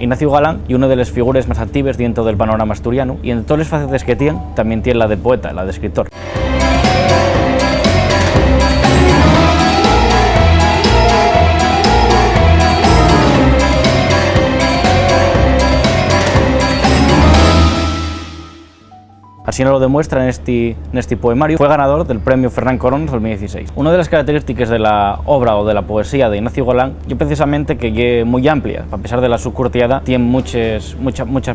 Ignacio Galán y una de las figuras más activas dentro del panorama asturiano, y en todas las facetas que tiene, también tiene la de poeta, la de escritor. Así nos lo demuestra en este poemario. Fue ganador del premio Fernán Corona en 2016. Una de las características de la obra o de la poesía de Ignacio Galán es precisamente que es muy amplia. A pesar de la su curtiada, tiene muchas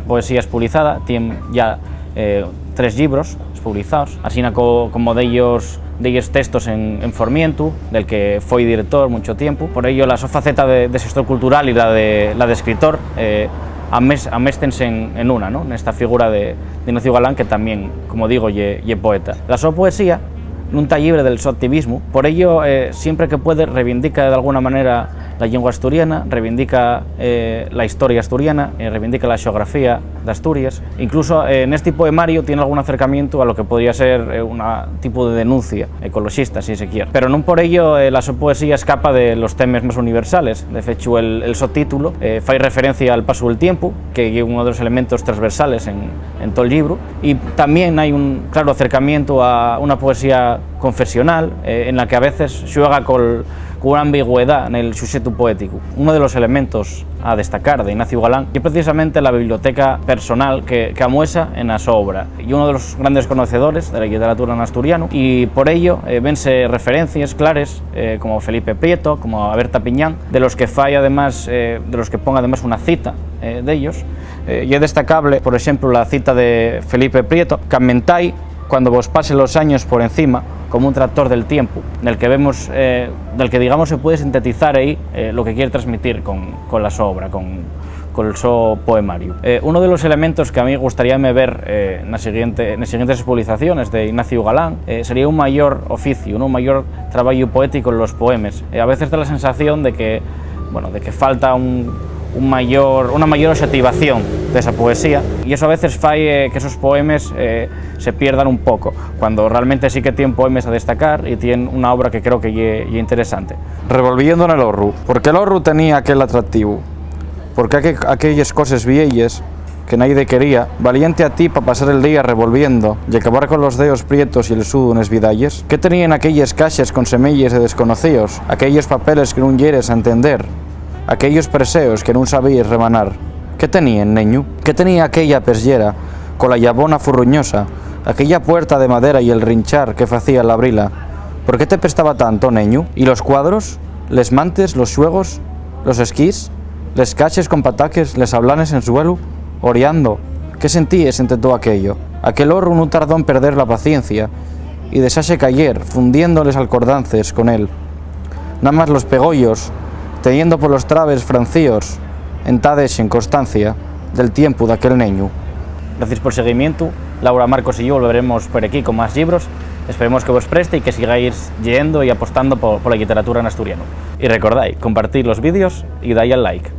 poesías publicadas, tiene ya 3 libros publicados, así como de ellos textos en Formientu, del que fue director mucho tiempo. Por ello, la su faceta de gestor cultural y la de escritor améstense en una, ¿no? En esta figura de Ignacio Galán, que también, como digo, ye poeta. La su poesía no está libre del su activismo, por ello, siempre que puede, reivindica de alguna manera la lengua asturiana, reivindica la historia asturiana, reivindica la geografía de Asturias. Incluso en este poemario tiene algún acercamiento a lo que podría ser un tipo de denuncia ecologista, si se quiere. Pero no por ello la su poesía escapa de los temas más universales. De hecho, el subtítulo fai referencia al paso del tiempo, que es uno de los elementos transversales en todo el libro, y también hay un claro acercamiento a una poesía confesional, en la que a veces juega con una ambigüedad en el sujeto poético. Uno de los elementos a destacar de Ignacio Galán es precisamente la biblioteca personal que amuesa en su obra, y uno de los grandes conocedores de la literatura en asturiano, y por ello vense referencias claras como Felipe Prieto, como a Berta Piñán, de los que ponga además una cita de ellos. Y es destacable, por ejemplo, la cita de Felipe Prieto: «Camentai cuando vos pase los años por encima como un tractor del tiempo», del que digamos se puede sintetizar ahí lo que quiere transmitir con la su obra, con el su poemario. Uno de los elementos que a mí gustaría ver en las siguientes publicaciones de Ignacio Galán sería un mayor oficio, un mayor trabajo poético en los poemas. A veces da la sensación de que falta una mayor objetivación de esa poesía, y eso a veces falle que esos poemas se pierdan un poco, cuando realmente sí que tienen poemas a destacar y tienen una obra que creo que es interesante. Revolviendo en el horru, ¿por qué el horru tenía aquel atractivo? ¿Por qué aquellas cosas viejas que nadie quería, valiente a ti para pasar el día revolviendo y acabar con los dedos prietos y el sudo en esvidalles? ¿Qué tenían aquellas caixas con semillas de desconocidos, aquellos papeles que no quieres a entender, aquellos preseos que no sabías rebanar? ¿Qué tenían, neñu? ¿Qué tenía aquella persllera con la llavona furruñosa, aquella puerta de madera y el rinchar que facía la brila? ¿Por qué te prestaba tanto, neñu? ¿Y los cuadros? ¿Les mantes, los xuegos, los esquís, les caches con pataques, les hablanes en suelo, oreando? ¿Qué sentíes entre todo aquello? Aquel horro no tardó en perder la paciencia y deshace cayer, fundiéndoles alcordances con él. Nada más los pegollos, teniendo por los traves francíos, entades en constancia del tiempo de aquel neñu. Gracias por el seguimiento. Laura, Marcos y yo volveremos por aquí con más libros. Esperemos que os preste y que sigáis leyendo y apostando por la literatura en asturiano. Y recordáis, compartir los vídeos y dais al like.